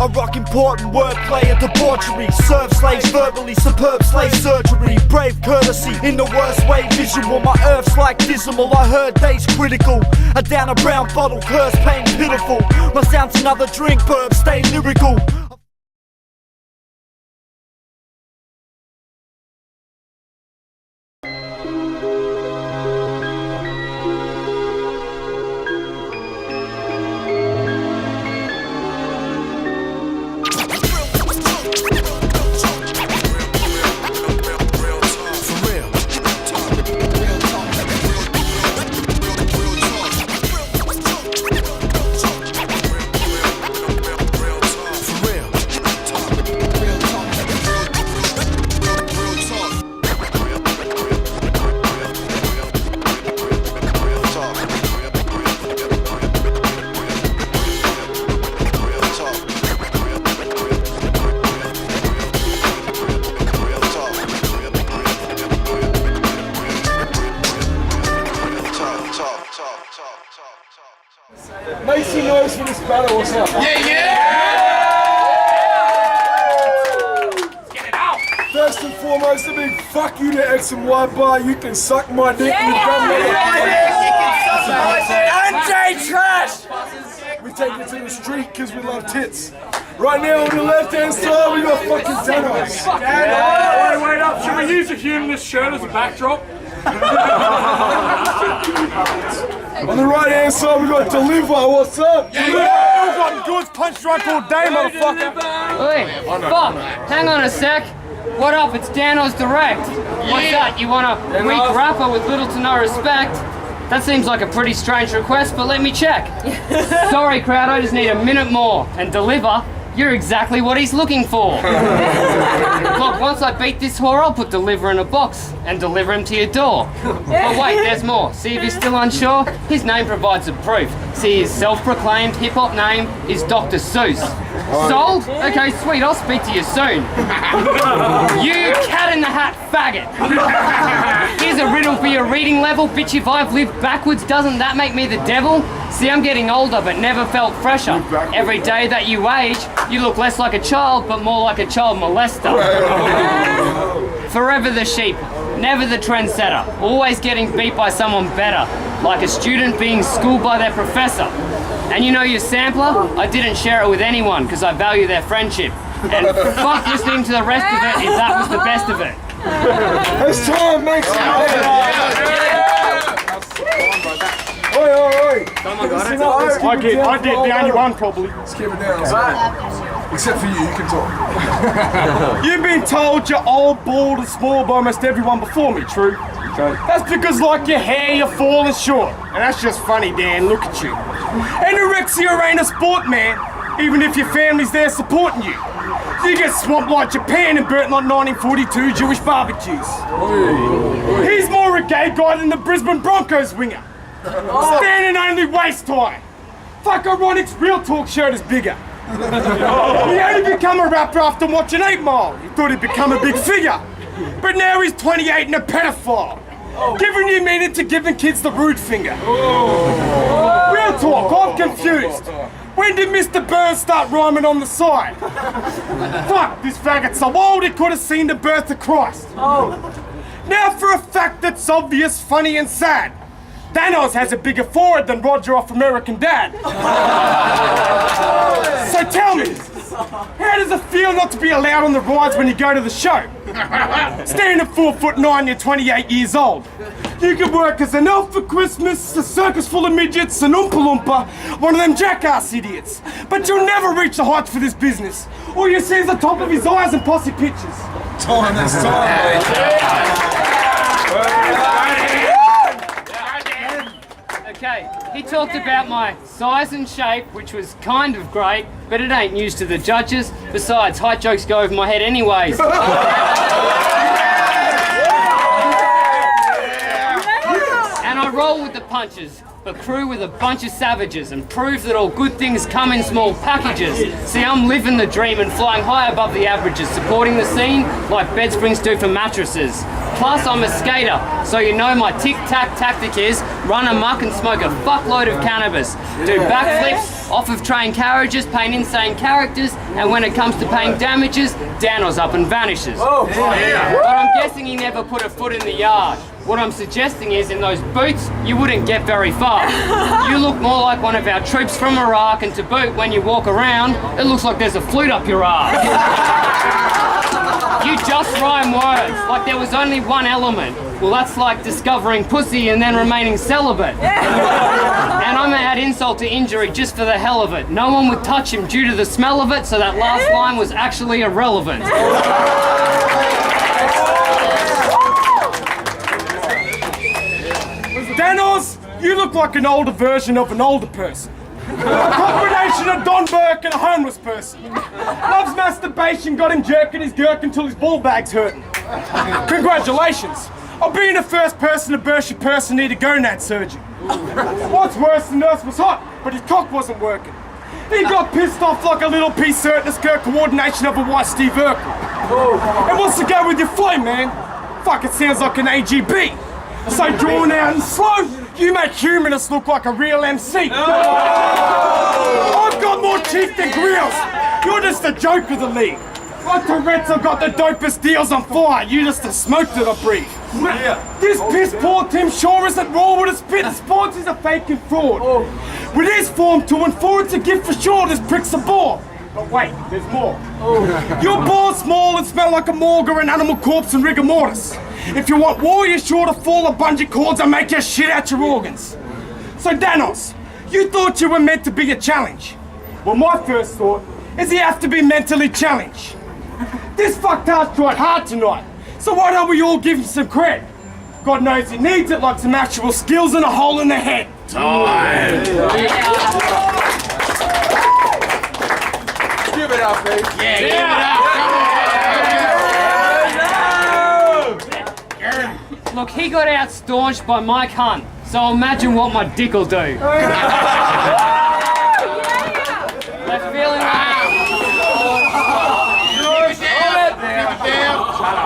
I rock important wordplay and debauchery. Serve slaves verbally, superb slave surgery. Brave courtesy in the worst way visual. My earth's like dismal, I heard days critical. I down a brown bottle, curse pain pitiful. My sound's another drink, burp, stay lyrical. Make some noise for this battle, what's up? Yeah! Let's get it out! First and foremost, a big fuck you to X and Y bar. You can suck my dick and gun Anti-trash! We take it to the street because we love tits. Right now on the left hand side, we got fucking Danoz. Wait up, should we use a humanist shirt as a backdrop? On the right hand side, we got Dliver. What's up? Yeah! Got goods, punch drunk all day, motherfucker! Oi, fuck, hang on a sec. What up, it's Danoz Direct. What's that, you want a weak rapper with little to no respect? That seems like a pretty strange request, but let me check. Sorry crowd, I just need a minute more. And Dliver, you're exactly what he's looking for. Look, once I beat this whore, I'll put Dliver in a box and deliver him to your door. But wait, there's more. See if you're still unsure? His name provides a proof. See, his self-proclaimed hip-hop name is Dr. Seuss. Sold? Okay, sweet, I'll speak to you soon. You cat-in-the-hat faggot. Here's a riddle for your reading level. Bitch, if I've lived backwards, doesn't that make me the devil? See, I'm getting older, but never felt fresher. Every day that you age, you look less like a child, but more like a child molester. Forever the sheep, never the trendsetter. Always getting beat by someone better. Like a student being schooled by their professor. And you know your sampler? I didn't share it with anyone because I value their friendship. And fuck listening to the rest of it if that was the best of it. It's time, mate. Oi. Someone got it? I did, the only one probably. Let's keep it down. Except for you can talk. You've been told you're old, bald and small by almost everyone before me, true? That's because like your hair, you're falling short. And that's just funny, Dan, look at you. Anorexia ain't a sport, man, even if your family's there supporting you. You get swamped like Japan and burnt like 1942 Jewish barbecues. He's more a gay guy than the Brisbane Broncos winger. Standing only waist high. Fuck Ironic's Real Talk shirt is bigger. He only become a rapper after watching 8 Mile. He thought he'd become a big figure. But now he's 28 and a pedophile. Giving you meaning to giving kids the rude finger. Real talk, I'm confused. When did Mr. Burns start rhyming on the side? Fuck, this faggot's so old he could have seen the birth of Christ. Now for a fact that's obvious, funny and sad. Danoz has a bigger forehead than Roger off American Dad. So tell me, how does it feel not to be allowed on the rides when you go to the show? Standing at 4'9", you're 28 years old. You could work as an elf for Christmas, a circus full of midgets, an Oompa Loompa, one of them jackass idiots. But you'll never reach the heights for this business. All you see is the top of his eyes and posse pictures. Time, that's time. Okay, he talked about my size and shape, which was kind of great, but it ain't news to the judges. Besides, height jokes go over my head anyways. And I roll with the punches. but crew with a bunch of savages and prove that all good things come in small packages. See, I'm living the dream and flying high above the averages, supporting the scene like bed springs do for mattresses. Plus, I'm a skater, so you know my tic-tac tactic is run amok and smoke a fuckload of cannabis. Do backflips off of train carriages, paint insane characters, and when it comes to paying damages, Danoz up and vanishes. But I'm guessing he never put a foot in the yard. What I'm suggesting is, in those boots, you wouldn't get very far. You look more like one of our troops from Iraq, and to boot, when you walk around, it looks like there's a flute up your ass. You just rhyme words, like there was only one element. Well, that's like discovering pussy and then remaining celibate. And I'm gonna add insult to injury just for the hell of it. No one would touch him due to the smell of it, so that last line was actually irrelevant. Danoz, you look like an older version of an older person. A combination of Don Burke and a homeless person. Loves masturbation, got him jerking his gherkin until his ball bag's hurting. Congratulations on being the first person to burst your purse and need a gonad surgery. What's worse, the nurse was hot, but his cock wasn't working. He got pissed off like a little pea cert to skirt coordination of a white Steve Urkel. And what's the go with your flame, man? Fuck, it sounds like an AGB. So drawn out and slow, you make humanists look like a real MC. I've got more teeth than grills. You're just a joke of the league. Like Tourette's, I've got the dopest deals on fire. You just the smoke that I breathe. This piss poor Tim Shaw isn't raw with a spit. The sports is a fake and fraud. With his form 2 and 4, it's a gift for sure. This prick's a bore. But wait, there's more. Your ball's small and smell like a morgue or an animal corpse and rigor mortis. If you want war, you're sure to fall a bungee cords and make your shit out your organs. So Danoz, you thought you were meant to be a challenge. Well, my first thought is you have to be mentally challenged. This fucktard's tried hard tonight, so why don't we all give him some cred? God knows he needs it, like some actual skills and a hole in the head. Time. Give it up, baby. Yeah, give it up. Look, he got out-staunched by Mike Hunt, so imagine what my dick'll do. Left feeling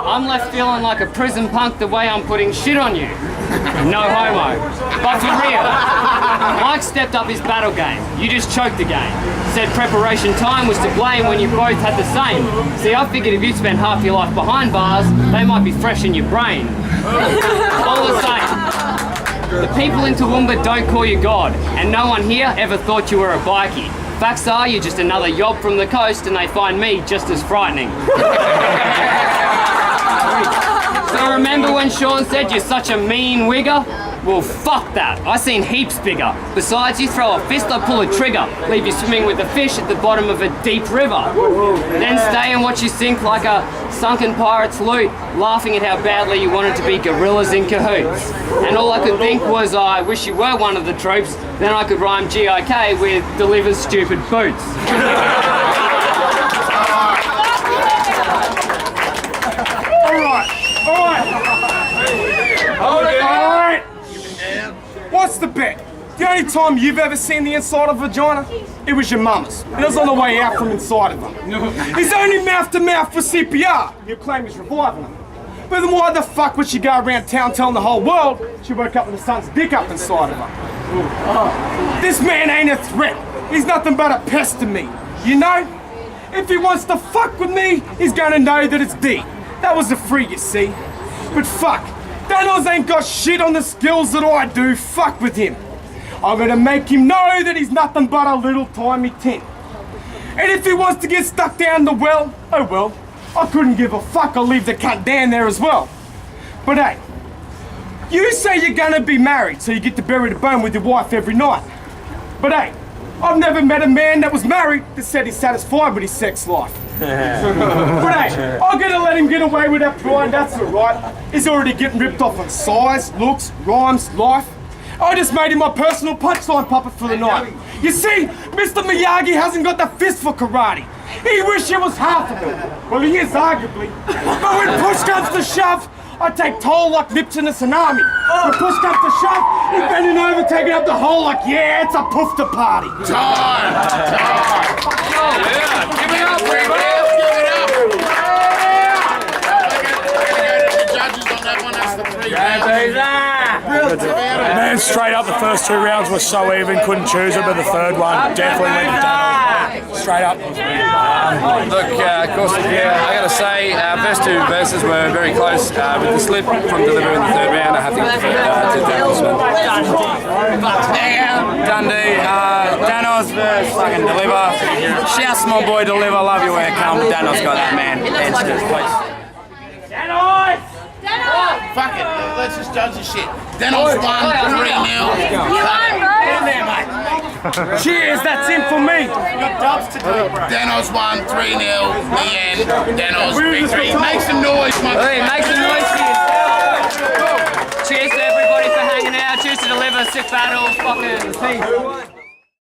I'm left feeling like a prison punk the way I'm putting shit on you. No homo. But for real, Mike stepped up his battle game. You just choked the game. Said preparation time was to blame when you both had the same. See, I figured if you spent half your life behind bars, they might be fresh in your brain. All the same, the people in Toowoomba don't call you God, and no one here ever thought you were a bikie. Facts are, you're just another yob from the coast, and they find me just as frightening. So remember when Sean said you're such a mean wigger? Well, fuck that. I seen heaps bigger. Besides, you throw a fist, I pull a trigger. Leave you swimming with a fish at the bottom of a deep river. Then stay and watch you sink like a sunken pirate's loot, laughing at how badly you wanted to be gorillas in cahoots. And all I could think was, I wish you were one of the troops, then I could rhyme GIK with Dliver's stupid boots. Alright. What's the bet? The only time you've ever seen the inside of a vagina? It was your mama's. And it was on the way out from inside of her. He's only mouth to mouth for CPR. You claim he's reviving her. But then why the fuck would she go around town telling the whole world she woke up with the son's dick up inside of her? This man ain't a threat. He's nothing but a pest to me. You know? If he wants to fuck with me, he's gonna know that it's D. That was a free, you see. But fuck, Danoz ain't got shit on the skills that I do. Fuck with him. I'm gonna make him know that he's nothing but a little tiny tin. And if he wants to get stuck down the well, oh well. I couldn't give a fuck, I'll leave the cunt down there as well. But hey, you say you're gonna be married, so you get to bury the bone with your wife every night. But hey, I've never met a man that was married that said he's satisfied with his sex life. But hey, I'm gonna let him get away with that pride, that's alright. He's already getting ripped off on size, looks, rhymes, life. I just made him my personal punchline puppet for the night. You see, Mr. Miyagi hasn't got the fist for karate. He wish he was half of it. Well, he is arguably. But when push comes to shove, I take toll like Lipton and Tsunami. When push comes to shove, He's bending over, taking up the hole like, yeah, it's a poofter party. Time. Yeah, give it up, Rebuttal. Give it up. We're going to go to the judges on that one. That's the 3 rounds. Man, straight up, the first 2 rounds were so even, couldn't choose it, but the third one definitely went to Danoz. Straight up. Look, of course, yeah, I gotta say, our first 2 verses were very close. With the slip from Dliver in the 3rd round, I have to give it to Danoz. Dundee, Danoz versus fucking Dliver. Shout small boy Dliver, love your work, come. Danoz got that, man. Fuck it, let's just judge this shit. Danoz won 3-0. Cheers, that's in for me. Danoz won 3-0. The end. Danoz victory. Make some noise, Hey, make some noise for yourself. Cheers to everybody for hanging out. Cheers to Dliver, sick battle, fucking peace.